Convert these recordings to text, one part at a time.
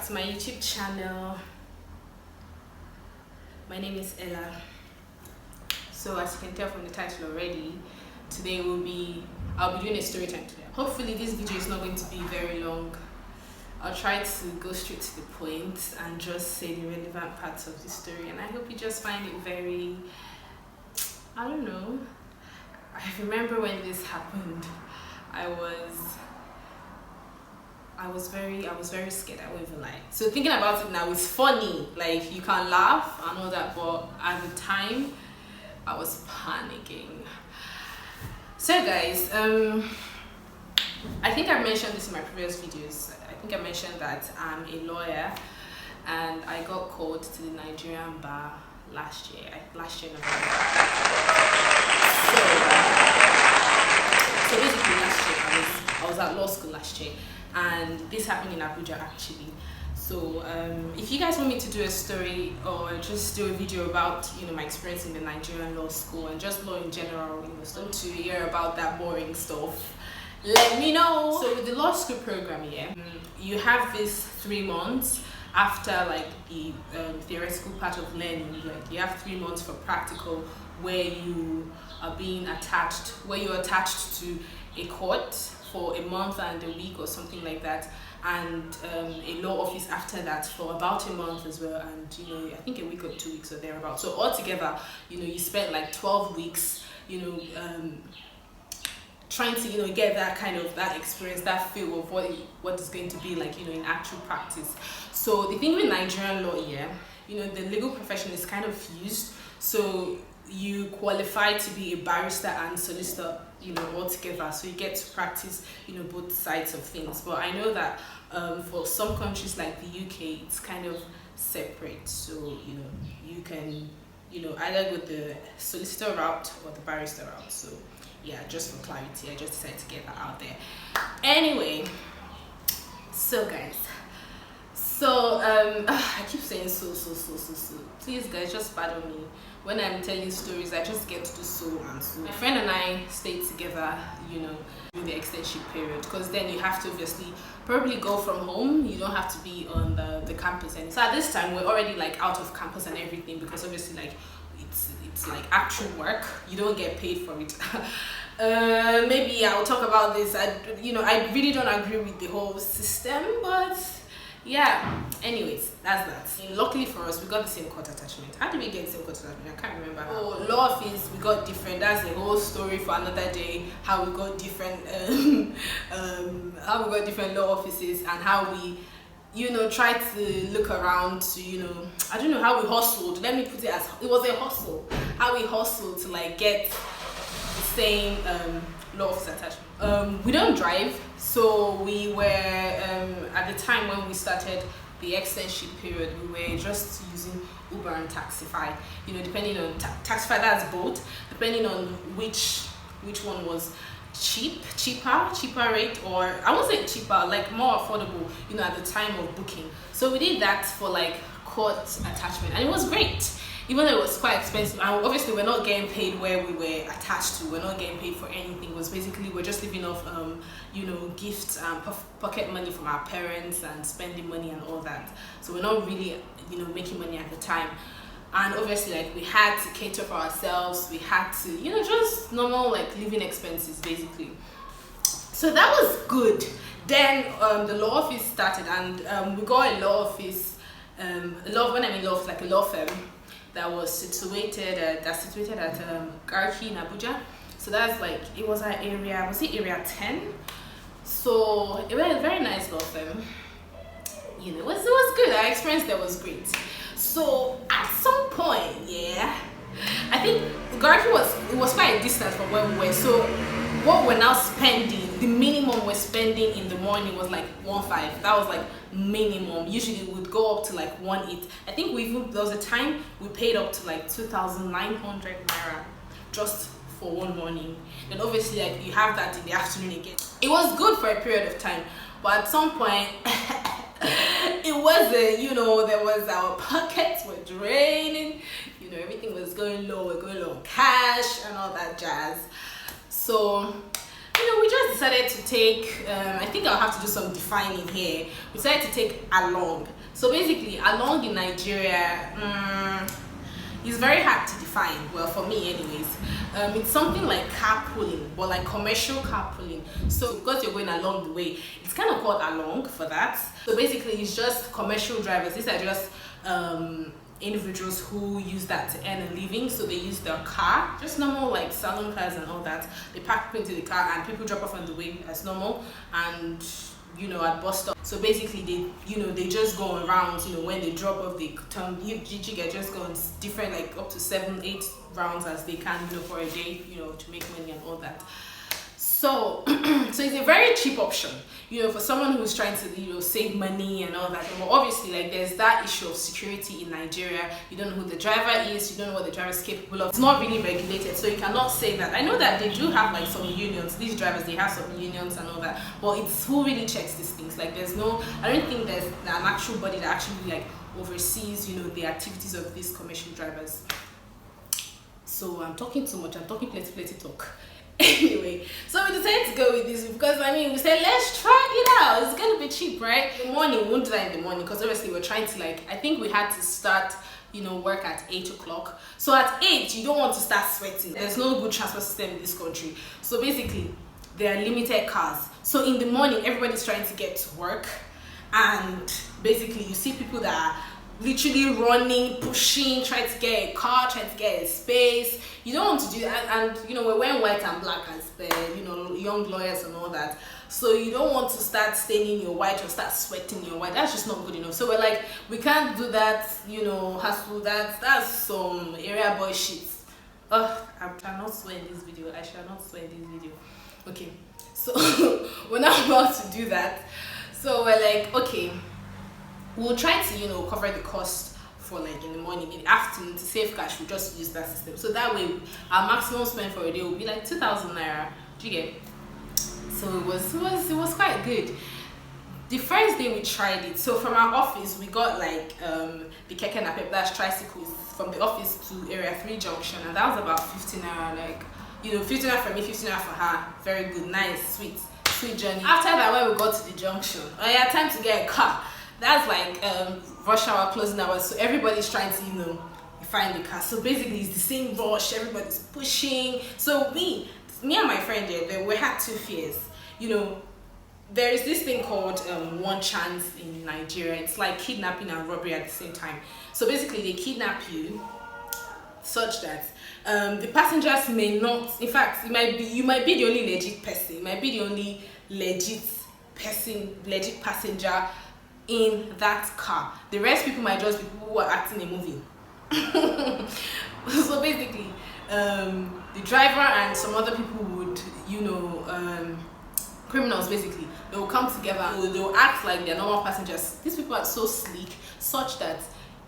back to my YouTube channel. My name is Ella. So as you can tell from the title already, today I'll be doing a story time today. Hopefully this video is not going to be very long. I'll try to go straight to the point and just say the relevant parts of the story, and I hope you just find it very, I don't know. I remember when this happened, I was very scared. I won't even lie. So thinking about it now, it's funny, like you can laugh and all that, but at the time I was panicking. So guys, I think I mentioned this in my previous videos. I think I mentioned that I'm a lawyer and I got called to the Nigerian bar last year November. So basically last year I was at law school last year, and this happened in Abuja actually. So if you guys want me to do a story or just do a video about my experience in the Nigerian law school and just law in general, so to hear about that boring stuff, let me know. So with the law school program here, you have this 3 months after like the theoretical part of learning. Like you have 3 months for practical, where you are you're attached to a court for a month and a week or something like that, and a law office after that for about a month as well, and I think a week or 2 weeks or thereabout. So altogether, you spent like 12 weeks, trying to get that experience, that feel of what is going to be like in actual practice. So the thing with Nigerian law here, the legal profession is kind of fused. So you qualify to be a barrister and solicitor all together, so you get to practice both sides of things. But I know that for some countries like the UK, it's kind of separate. So you can either go the solicitor route or the barrister route. So yeah, just for clarity, I just decided to get that out there. Anyway, so guys, I keep saying so. Please guys, just pardon me. When I'm telling stories, I just get to do so and so. My friend and I stayed together, during the extension period, because then you have to obviously probably go from home. You don't have to be on the campus. And so at this time, we're already like out of campus and everything, because obviously like it's like actual work. You don't get paid for it. Maybe I'll talk about this. I really don't agree with the whole system, but yeah, anyways, that's that. And luckily for us, we got the same court attachment. How did we get the same court attachment? I can't remember. Oh, law office, we got different. That's the whole story for another day. How we got different law offices, and how we try to look around to I don't know how we hustled. Let me put it as it was a hustle. How we hustled to like get the same law office attachment. We don't drive, so we were at the time when we started the extension period, we were just using Uber and Taxify. Depending on Taxify, that's both. Depending on which one was cheaper rate, or I won't say cheaper, like more affordable, at the time of booking. So we did that for like court attachment, and it was great. Even though it was quite expensive, and obviously we're not getting paid where we were attached to. We're not getting paid for anything. It was basically we're just living off gifts and pocket money from our parents and spending money and all that. So we're not really making money at the time. And obviously like we had to cater for ourselves. We had to just normal like living expenses basically. So that was good. Then the law office started, and we got a law office. When I mean law office, like a law firm that was situated at Garki in Abuja. So that's like, it was our area, was it area 10? So it was a very nice law firm. It was good. Our experience there was great. So at some point, I think Garki was quite a distance from where we were. So what we're now spending, the minimum we're spending in the morning was like 1.5. That was like minimum. Usually we would go up to like 1.8. I think there was a time we paid up to like 2,900 naira just for one morning. And obviously like you have that in the afternoon again. It was good for a period of time, but at some point it wasn't. There was, our pockets were draining, everything was going low. We're going low on cash and all that jazz. So we just decided to take, I think I'll have to do some defining here. We decided to take along. So basically, along in Nigeria, it's very hard to define. Well, for me anyways. It's something like carpooling, but like commercial carpooling. So because you're going along the way, it's kind of called along for that. So basically, it's just commercial drivers. These are just individuals who use that to earn a living. So they use their car, just normal like salon cars and all that. They pack people into the car and people drop off on the way as normal, and at bus stop. So basically they just go around, when they drop off they turn, you get just go on different, like up to 7-8 rounds as they can, for a day, to make money and all that. So so it's a very cheap option, for someone who's trying to save money and all that. But obviously, like, there's that issue of security in Nigeria. You don't know who the driver is, you don't know what the driver is capable of. It's not really regulated, so you cannot say that. I know that they do have like some unions, these drivers, they have some unions and all that, but it's who really checks these things. Like, I don't think there's an actual body that actually like oversees the activities of these commercial drivers. So I'm talking too much, I'm talking plenty talk. Anyway, so we decided to go with this because we said let's try it out. It's gonna be cheap, right? In the morning, we won't do that in the morning because obviously we're trying to, like, I think we had to start work at 8 o'clock. So at 8 you don't want to start sweating. There's no good transport system in this country, so basically there are limited cars. So in the morning everybody's trying to get to work, and basically you see people that are literally running, pushing, trying to get a car, trying to get a space. You don't want to do that, and we're wearing white and black as young lawyers and all that. So you don't want to start staining your white or start sweating your white. That's just not good enough. So we're like, we can't do that, hassle. That's some area boy shit. I shall not swear in this video. Okay, so we're not about to do that. So we're like, okay, we'll try to cover the cost for like in the morning. In the afternoon, to save cash, we'll just use that system. So that way our maximum spend for a day will be like 2,000 naira. Do you get? So it was quite good. The first day we tried it, so from our office we got like the keke napep, that's tricycles, from the office to area 3 junction, and that was about 15 naira. Like 15 naira for me, 15 naira for her. Very good, nice, sweet journey. After that, when we got to the junction, time to get a car. That's like rush hour, closing hours, so everybody's trying to find the car. So basically it's the same rush, everybody's pushing. So me and my friend there, we had 2 fears. There is this thing called one chance in Nigeria. It's like kidnapping and robbery at the same time. So basically they kidnap you such that the passengers may not, in fact, you might be the only legit person, you might be the only legit passenger in that car. The rest people might just be people who are acting a movie. So basically the driver and some other people would criminals, basically, they will come together, they will act like they're normal passengers. These people are so sleek such that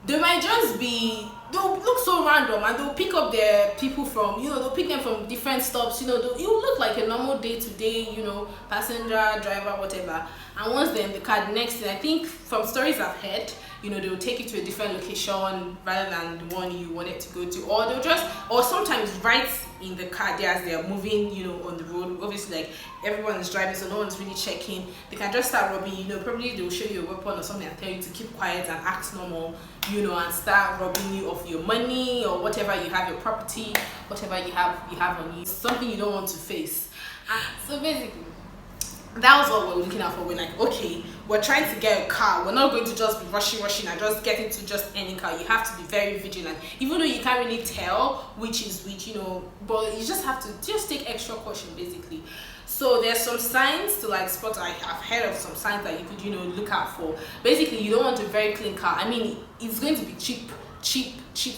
they might just be, they'll look so random, and they'll pick up their people from, they'll pick them from different stops, you look like a normal day-to-day, passenger, driver, whatever. And once they're in the car, the next thing, I think from stories I've heard, they will take you to a different location rather than the one you wanted to go to, or sometimes right in the car there as they are moving, on the road. Obviously, like, everyone is driving, so no one's really checking. They can just start robbing, probably they'll show you a weapon or something and tell you to keep quiet and act normal, and start robbing you of your money or whatever you have, your property, whatever you have on you. Something you don't want to face. So basically, that was what we're looking out for. We're like, okay, we're trying to get a car. We're not going to just be rushing and just get into just any car. You have to be very vigilant, even though you can't really tell which is which, but you just have to just take extra caution, basically. So there's some signs to like spot. I've heard of some signs that you could look out for. Basically, you don't want a very clean car. It's going to be cheap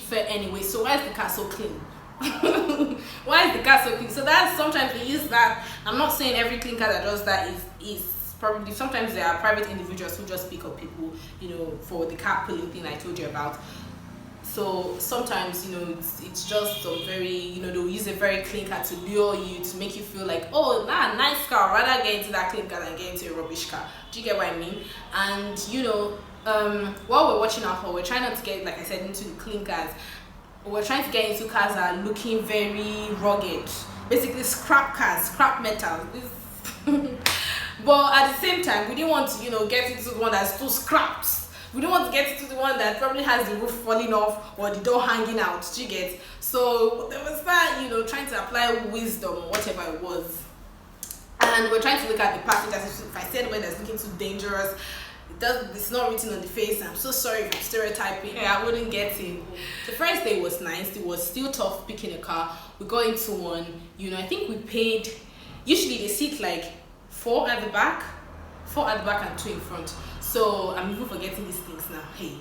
fare anyway, so why is the car so clean? Why is the car so clean? So that's, sometimes we use that. I'm not saying every clean car that does that is probably, sometimes there are private individuals who just pick up people, for the car pulling thing I told you about. So sometimes, it's just a very, they'll use a very clean car to lure you, to make you feel like, oh, nice car, rather get into that clean car than get into a rubbish car. Do you get what I mean? And while we're watching out for, we're trying not to get, like I said, into the clean cars. We're trying to get into cars that are looking very rugged, basically scrap cars, scrap metal. But at the same time, we didn't want to, get into the one that's too scraps. We don't want to get into the one that probably has the roof falling off or the door hanging out. Do you get? So there was that, trying to apply wisdom or whatever it was. And we're trying to look at the passengers. If I said when that's looking too dangerous, it's not written on the face. I'm so sorry if I'm stereotyping. Yeah, I wouldn't get it. The first day was nice. It was still tough picking a car. We got into one. I think we paid. Usually they sit like 4 at the back and 2 in front. So I'm even forgetting these things now. Hey,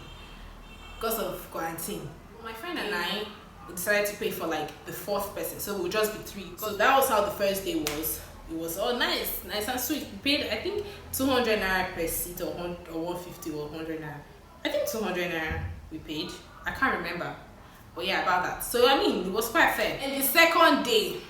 because of quarantine, my friend and I decided to pay for like the 4th person, so we'll just be 3. So that was how the first day was. It was all nice and sweet. We paid, I think, 200 naira per seat, or 150 or 100 naira. I think 200 naira we paid. I can't remember, but yeah, about that. So I mean, it was quite fair. And the second day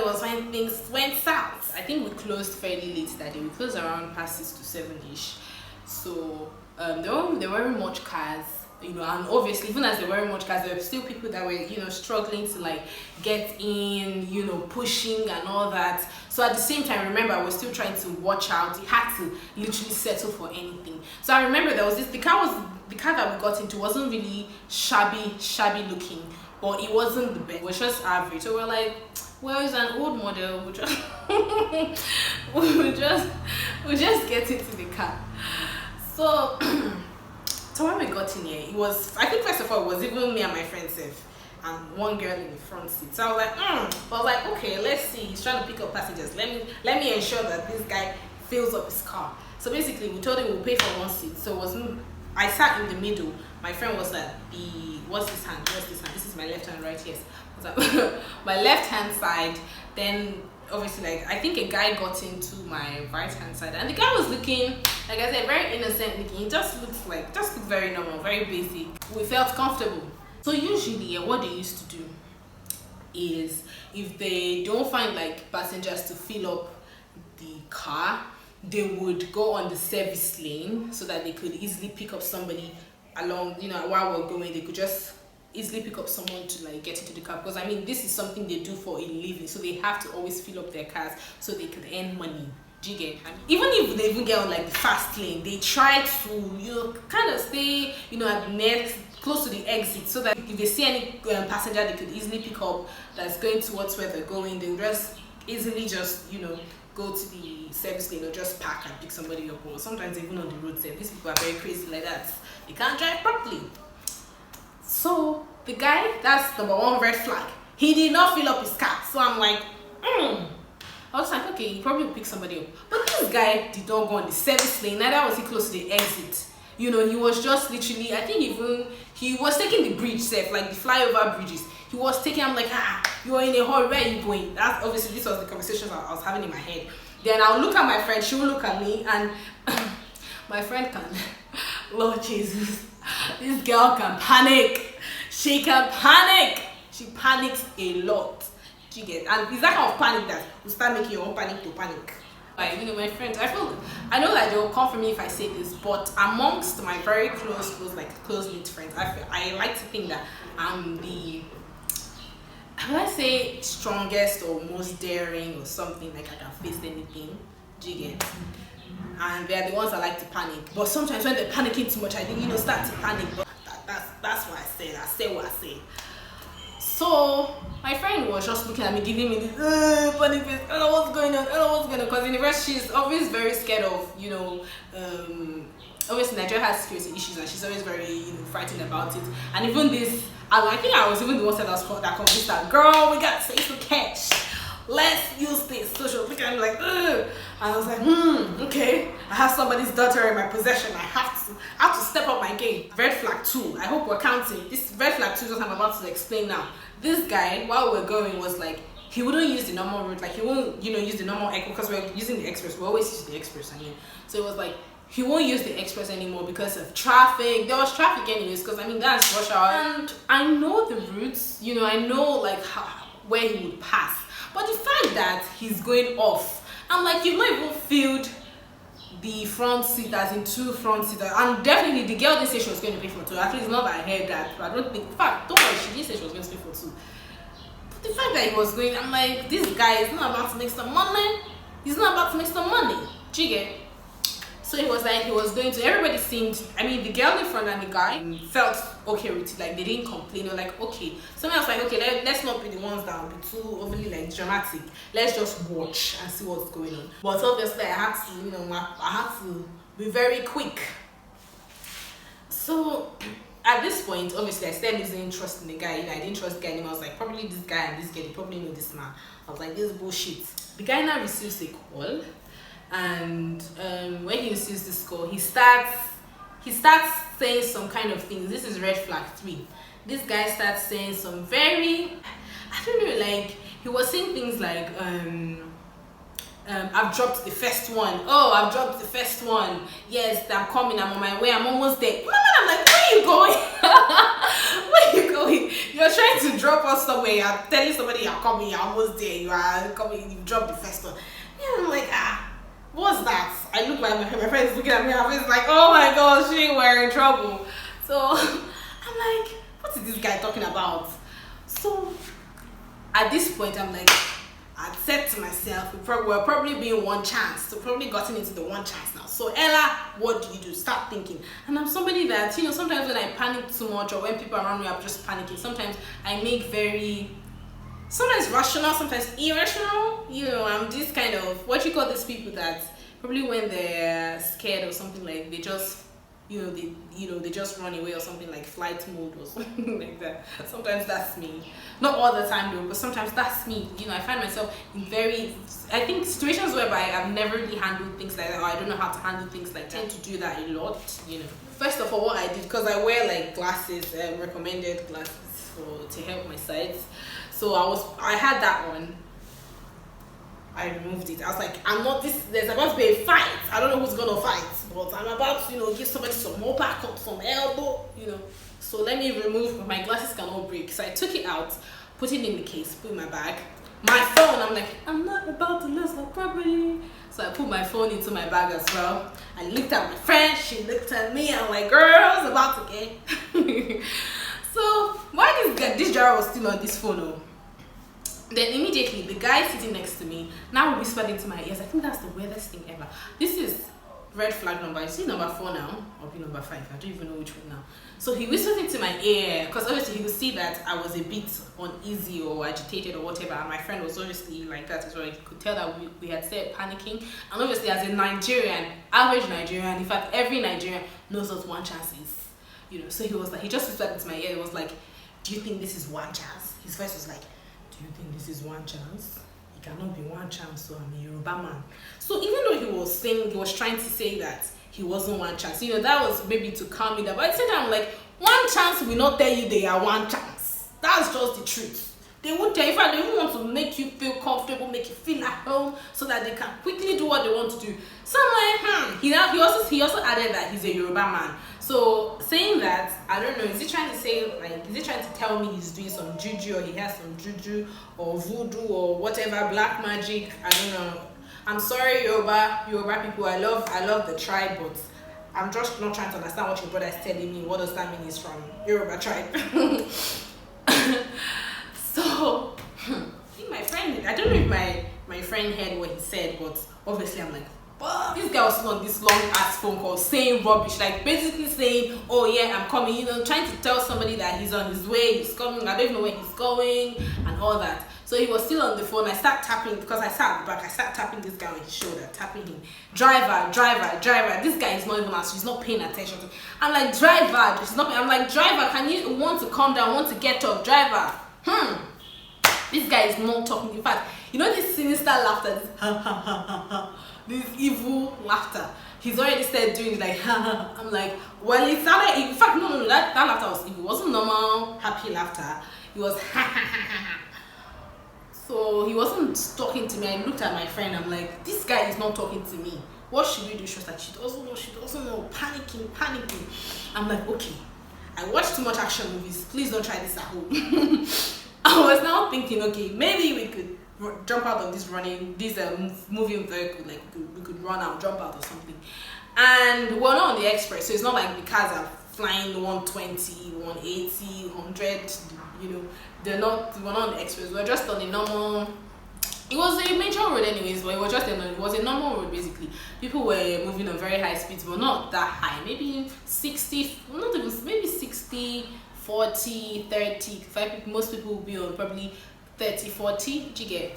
was when things went south. I think we closed fairly late that day. We closed around past 6 to 7ish. So there weren't much cars, and obviously even as there weren't much cars, there were still people that were struggling to like get in, pushing and all that. So at the same time, remember, I was still trying to watch out. You had to literally settle for anything. So I remember there was the car that we got into wasn't really shabby looking, but it wasn't the best. It was just average. So we're like, well, it's an old model. We'll just get into the car. So when we got in here, it was, I think first of all, it was even me and my friend Seth and one girl in the front seat. So I was like, but I was like, okay, let's see. He's trying to pick up passengers. Let me ensure that this guy fills up his car. So basically, we told him we'll pay for 1 seat. So it was I sat in the middle. My friend was at what's this hand? This is my left hand, right? Yes. My left hand side. Then obviously, like, I think a guy got into my right hand side, and the guy was looking, like I said, very innocent looking. He just looked very normal, very basic. We felt comfortable. So usually what they used to do is, if they don't find like passengers to fill up the car, they would go on the service lane so that they could easily pick up somebody along, while we're going. They could just easily pick up someone to like get into the car, because I mean, this is something they do for a living, so they have to always fill up their cars so they could earn money. Do you get? I mean, even if they even get on like the fast lane, they try to kind of stay at the next, close to the exit, so that if they see any passenger they could easily pick up that's going towards where they're going, they'll just easily go to the service lane or just park and pick somebody up. Or sometimes even on the road side, these people are very crazy like that. They can't drive properly. So the guy, that's number 1 red flag. He did not fill up his car. So I'm like, I was like, okay, he probably will pick somebody up. But this guy did not go on the service lane, neither was he close to the exit. He was just literally, I think even he was taking the bridge safe, like the flyover bridges. He was taking, I'm like, you are in a hurry, where are you going? That's obviously, this was the conversation I was having in my head. Then I'll look at my friend, she will look at me, and my friend can, Lord Jesus, this girl can panic. She can panic. She panics a lot. Do you get? And it's that kind of panic that will start making your own panic to panic. Like, my friends, I know that they will come for me if I say this, but amongst my very close-knit friends, I like to think that I'm the, how would I say, strongest or most daring or something, like I can face anything. Do you get? And they're the ones that like to panic. But sometimes when they're panicking too much, I think, start to panic. But that's what I said. I say what I say. So my friend was just looking at me, giving me this panic face. I don't know what's going on. Because in the rest, she's always very scared of, obviously Nigeria has security issues, and she's always very frightened about it. And even this, I think I was even the one that convinced her, girl, we got safe to catch. Let's use this. So she was looking at me like, ugh. And I was like, okay. I have somebody's daughter in my possession. I have to step up my game. Red flag 2. I hope we're counting. This red flag 2 is what I'm about to explain now. This guy, while we're going, was like, he wouldn't use the normal route. Like, he won't, use the normal echo, because we're using the express. We always use the express, So it was like, he won't use the express anymore because of traffic. There was traffic anyways, because that's rush hour. And I know the routes, I know like where he would pass. But the fact that he's going off, I'm like, you've not even filled the front seat, as in 2 front seats. And definitely the girl didn't say she was going to pay for 2. At least not that I heard that. But I don't think, in fact, don't worry, she didn't say she was going to pay for 2. But the fact that he was going, I'm like, this guy is not about to make some money. He's not about to make some money. Do you get? So he was like, he was going to, everybody seemed, I mean, the girl in front and the guy felt okay with it. Like, they didn't complain. They were like, okay. Someone else like, okay, let's not be the ones that will be too overly like dramatic. Let's just watch and see what's going on. But obviously, I had to, you know, I had to be very quick. So at this point, obviously, I started losing interest in the guy. You know, I didn't trust the guy anymore. I was like, probably this guy and this girl, they probably know this man. I was like, this is bullshit. The guy now receives a call, and when he receives this call, he starts saying some kind of things. This is red flag 3. This guy starts saying some very, I don't know, like, he was saying things like, I've dropped the first one. Oh, I've dropped the first one. Yes, I'm coming. I'm on my way. I'm almost there. I'm like, where are you going? Where are you going? You're trying to drop us somewhere. You're telling somebody you're coming. You're almost there. You are coming. You dropped the first one. Yeah, I'm like, what's that? I look like my friend's looking at me. I'm like, oh my gosh, we're in trouble. So I'm like, what is this guy talking about? So at this point, I'm like, I said to myself, we're probably being one chance. So probably gotten into the one chance now. So Ella, what do you do? Start thinking. And I'm somebody that, you know, sometimes when I panic too much or when people around me are just panicking, sometimes I make sometimes rational, sometimes irrational. You know, I'm this kind of, what you call these people that probably when they're scared or something, like they just, they just run away or something, like flight mode or something like that. Sometimes that's me. Not all the time though, but sometimes that's me. You know, I find myself in I think situations whereby I've never really handled things like that, or I don't know how to handle things like that. I tend to do that a lot, you know. First of all, what I did, because I wear like glasses, recommended glasses to help my sight. So I had that one. I removed it. I was like, there's about to be a fight. I don't know who's gonna fight, but I'm about to, give somebody some more backup, some elbow, So let me remove, my glasses cannot break. So I took it out, put it in the case, put it in my bag. My phone, I'm like, I'm not about to lose my property. So I put my phone into my bag as well. I looked at my friend, she looked at me, I'm like, girl's about to get. So why this driver was still on this phone? Then immediately the guy sitting next to me now whispered into my ears. I think that's the weirdest thing ever. This is red flag number. You see number 4 now, or be number 5. I don't even know which one now. So he whispered into my ear because obviously he could see that I was a bit uneasy or agitated or whatever. And my friend was obviously like that as well. He could tell that we had started panicking. And obviously, as a Nigerian, average Nigerian, in fact, every Nigerian knows what one chance is. So he just whispered into my ear. It was like, do you think this is one chance? His voice was like, do you think this is one chance? It cannot be one chance, so I'm a Yoruba man. So even though he was trying to say that he wasn't one chance, that was maybe to calm me down. But at the same time, I'm like, one chance will not tell you they are one chance. That's just the truth. They won't tell you. In fact, they even want to make you feel comfortable, make you feel at home, so that they can quickly do what they want to do. So I'm like, he also added that he's a Yoruba man. So saying that, I don't know, is he trying to tell me he's doing some juju, or he has some juju or voodoo or whatever, black magic? I don't know. I'm sorry, Yoruba people. I love the tribe, but I'm just not trying to understand what your brother is telling me. What does that mean? He's from Yoruba tribe. So my friend, I don't know if my friend heard what he said, but obviously I'm like, this guy was on this long ass phone call saying rubbish, like basically saying, oh yeah, I'm coming, trying to tell somebody that he's on his way, he's coming, I don't even know where he's going and all that. So he was still on the phone. I start tapping, because I sat at the back, I start tapping this guy on his shoulder, tapping him. Driver. This guy is not even answering, he's not paying attention to me. I'm like, driver, I'm like, driver, can you want to calm down, want to get up, driver? This guy is not talking. In fact, this sinister laughter, this evil laughter. He's already started doing it like, I'm like, well, it sounded, in fact, no, that laughter was evil. It wasn't normal, happy laughter. It was, So he wasn't talking to me. I looked at my friend, I'm like, this guy is not talking to me. What should we do? She was like, she doesn't know, panicking. I'm like, okay, I watch too much action movies. Please don't try this at home. I was now thinking, okay, maybe we could jump out of this moving vehicle, like we could run out, jump out or something. And we're not on the express, so it's not like the cars are flying 120, 180, 100, you know, we're not on the express, we're just on a normal, it was a major road anyways, but it was just it was a normal road basically. People were moving on very high speeds, but not that high, maybe 60, not even, maybe 60, 40, 30, most people will be on probably 30, 40, do you get?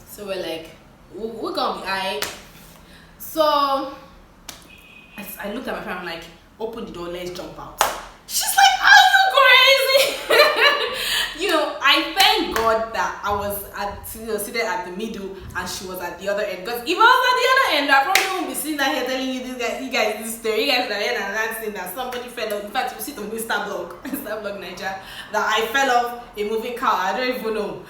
So we're like, we're gonna be alright. So I looked at my friend, I'm like, open the door, let's jump out. She's like, are you crazy? You know, I thank God that I was seated at the middle and she was at the other end. Because if I was at the other end, I probably won't be sitting down here telling you guys this story. You guys are here and that thing that somebody fell off. In fact, you sit on Insta blog Nigeria, that I fell off a moving car. I don't even know.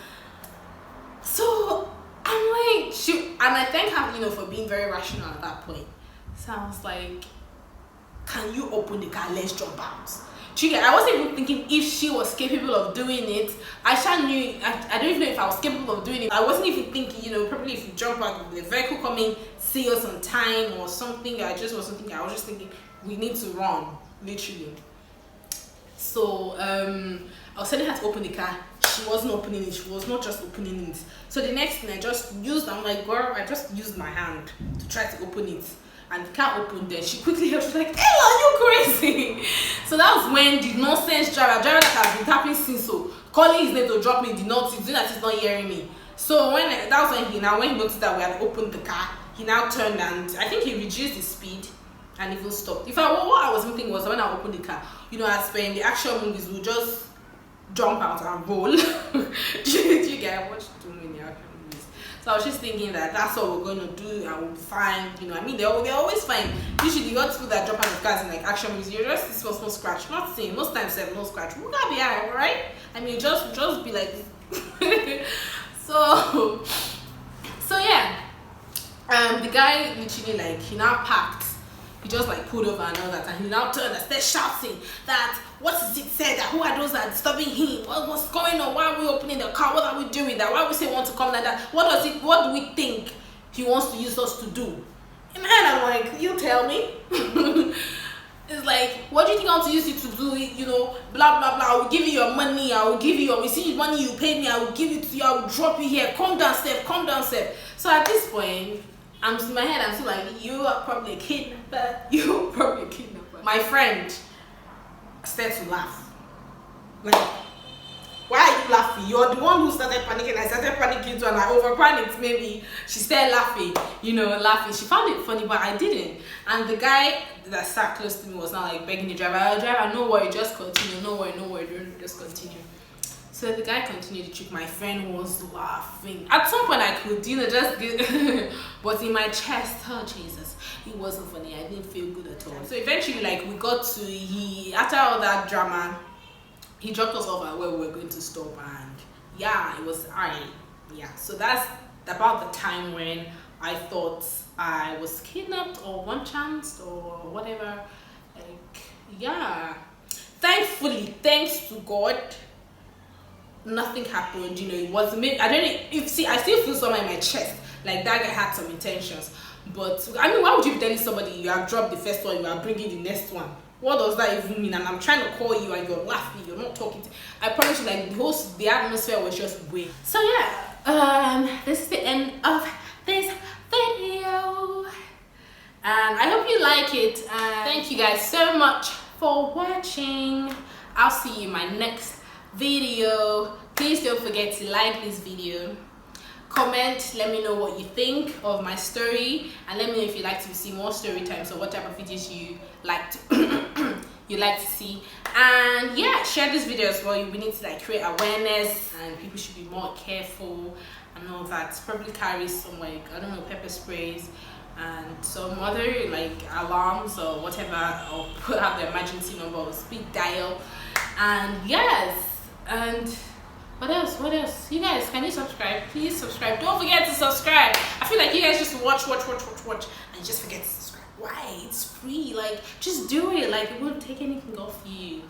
So I'm like, shoot, and I thank her, you know, for being very rational at that point. So I was like, can you open the car? Let's jump out. I wasn't even thinking if she was capable of doing it. I don't even know if I was capable of doing it. I wasn't even thinking, you know, probably if you jump out, the vehicle coming, see us on time or something. I just wasn't thinking. I was just thinking we need to run, literally. So I was telling her to open the car. She wasn't opening it. She was not just opening it. So the next thing I just used, I'm like, girl, I just used my hand to try to open it. And the car opened, then she quickly helped. She's like, hey, are you crazy? So that was when the nonsense driver that has been tapping since, so calling his name to drop me, did not, he's doing that he's not hearing me. So that was when he noticed that we had opened the car, he now turned and I think he reduced his speed and even stopped. What I was thinking was when I opened the car, you know, as per in the action movies, we'll just jump out and roll. Do you get? I watched too many action movies. So I was just thinking that that's what we're going to do and we'll be fine. You know, I mean, they're always fine. Usually, you got people that jump out of cars in like action movies, you're just this was no scratch. Not saying most times no scratch. We're gonna be alright. I mean, just be like this. So yeah. The guy literally like he now parked. He just like pulled over and all that, and he now turned and started shouting that what is it said, that who are those that are disturbing him, what's going on, why are we opening the car, what are we doing, that why we say want to come like that, what do we think he wants to use us to do? In my head I'm like, you tell me. It's like, what do you think I want to use you to do? You know, blah blah blah. I will give you your money, I will give you your receipt, money you paid me, I will give it to you, I will drop you here, come downstairs. So at this point, I'm in my head, I'm still like, you are probably a kidnapper. My friend started to laugh. Like, why are you laughing? You're the one who started panicking. I started panicking too, and I over panicked. Maybe she started laughing, laughing. She found it funny, but I didn't. And the guy that sat close to me was now like begging the driver, no worry, just continue. No worry, don't just continue. So the guy continued to trick. My friend was laughing. At some point I could, just get but in my chest, oh Jesus, it wasn't funny. I didn't feel good at all. So eventually, like, we got to, after all that drama, he dropped us off at where we were going to stop, and yeah, it was alright. Yeah, so that's about the time when I thought I was kidnapped or one chanced or whatever. Like, yeah, thankfully, thanks to God, nothing happened. It wasn't me. I don't know if I still feel somewhere in my chest like that guy had some intentions. But I mean, why would you be telling somebody you have dropped the first one, you are bringing the next one? What does that even mean? And I'm trying to call you and you're laughing, you're not talking. I promise you, like, the atmosphere was just weird. So yeah, this is the end of this video, and I hope you like it. Thank you guys so much for watching. I'll see you in my next video. Please don't forget to like this video, comment, let me know what you think of my story, and let me know if you'd like to see more story times or what type of videos you like to see. And yeah, share this video as well. We need to like create awareness, and people should be more careful and all that. Probably carry some, like, I don't know, pepper sprays and some other like alarms or whatever, or put out the emergency number or speed dial. And yes, and what else? You guys, can you subscribe? Please subscribe. Don't forget to subscribe. I feel like you guys just watch and just forget to subscribe. Why? It's free. Like, just do it. Like, it won't take anything off you.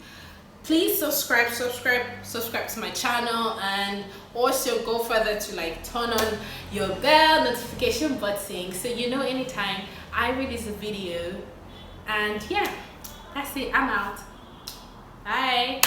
Please subscribe to my channel, and also go further to like turn on your bell notification button so you know anytime I release a video. And yeah, that's it. I'm out. Bye.